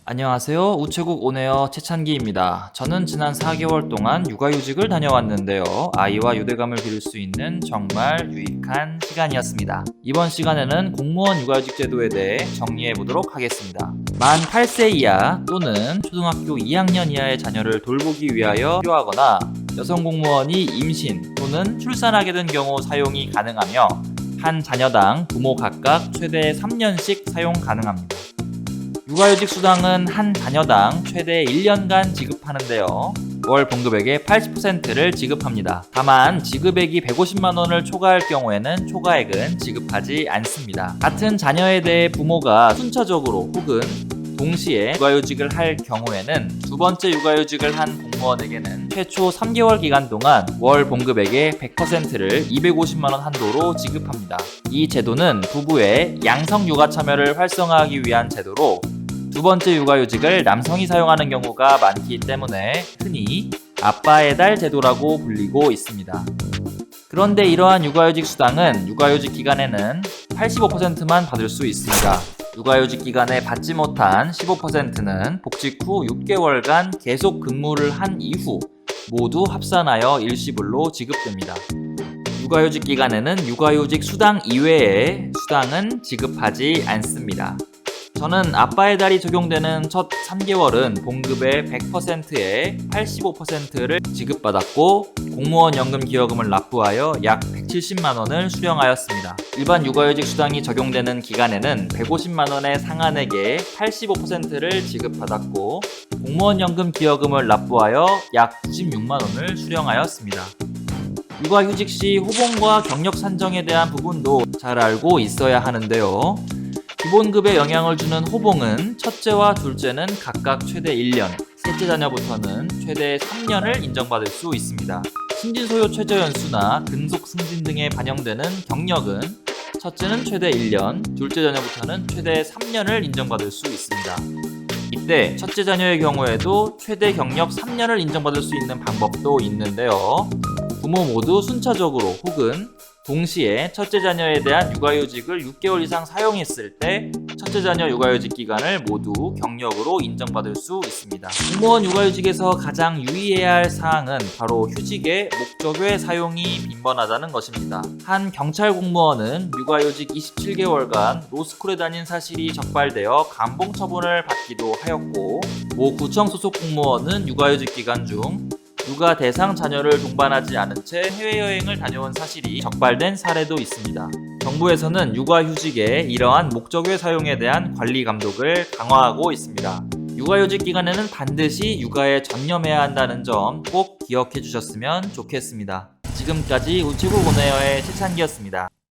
안녕하세요. 우체국 온에어 최찬기입니다. 저는 지난 4개월 동안 육아휴직을 다녀왔는데요. 아이와 유대감을 기를 수 있는 정말 유익한 시간이었습니다. 이번 시간에는 공무원 육아휴직 제도에 대해 정리해 보도록 하겠습니다. 만 8세 이하 또는 초등학교 2학년 이하의 자녀를 돌보기 위하여 필요하거나 여성 공무원이 임신 또는 출산하게 된 경우 사용이 가능하며 한 자녀당 부모 각각 최대 3년씩 사용 가능합니다. 육아휴직 수당은 한 자녀당 최대 1년간 지급하는데요. 월 봉급액의 80%를 지급합니다. 다만 지급액이 150만 원을 초과할 경우에는 초과액은 지급하지 않습니다. 같은 자녀에 대해 부모가 순차적으로 혹은 동시에 육아휴직을 할 경우에는 두 번째 육아휴직을 한 공무원에게는 최초 3개월 기간 동안 월 봉급액의 100%를 250만 원 한도로 지급합니다. 이 제도는 부부의 양성 육아 참여를 활성화하기 위한 제도로 두 번째 육아휴직을 남성이 사용하는 경우가 많기 때문에 흔히 아빠의 달 제도라고 불리고 있습니다. 그런데 이러한 육아휴직 수당은 육아휴직 기간에는 85%만 받을 수 있습니다. 육아휴직 기간에 받지 못한 15%는 복직 후 6개월간 계속 근무를 한 이후 모두 합산하여 일시불로 지급됩니다. 육아휴직 기간에는 육아휴직 수당 이외의 수당은 지급하지 않습니다. 저는 아빠의 달이 적용되는 첫 3개월은 봉급의 100%에 85%를 지급받았고 공무원 연금 기여금을 납부하여 약 170만 원을 수령하였습니다. 일반 육아휴직 수당이 적용되는 기간에는 150만 원의 상한액의 85%를 지급받았고 공무원 연금 기여금을 납부하여 약 96만 원을 수령하였습니다. 육아휴직 시 호봉과 경력 산정에 대한 부분도 잘 알고 있어야 하는데요. 기본급에 영향을 주는 호봉은 첫째와 둘째는 각각 최대 1년, 셋째 자녀부터는 최대 3년을 인정받을 수 있습니다. 승진 소요 최저 연수나 근속 승진 등에 반영되는 경력은 첫째는 최대 1년, 둘째 자녀부터는 최대 3년을 인정받을 수 있습니다. 이때 첫째 자녀의 경우에도 최대 경력 3년을 인정받을 수 있는 방법도 있는데요. 부모 모두 순차적으로 혹은 동시에 첫째 자녀에 대한 육아휴직을 6개월 이상 사용했을 때 첫째 자녀 육아휴직 기간을 모두 경력으로 인정받을 수 있습니다. 공무원 육아휴직에서 가장 유의해야 할 사항은 바로 휴직의 목적외 사용이 빈번하다는 것입니다. 한 경찰 공무원은 육아휴직 27개월간 로스쿨에 다닌 사실이 적발되어 감봉 처분을 받기도 하였고, 모 구청 소속 공무원은 육아휴직 기간 중 육아 대상 자녀를 동반하지 않은 채 해외여행을 다녀온 사실이 적발된 사례도 있습니다. 정부에서는 육아휴직의 이러한 목적외 사용에 대한 관리 감독을 강화하고 있습니다. 육아휴직 기간에는 반드시 육아에 전념해야 한다는 점 꼭 기억해 주셨으면 좋겠습니다. 지금까지 우체국 온에어의 최찬기였습니다.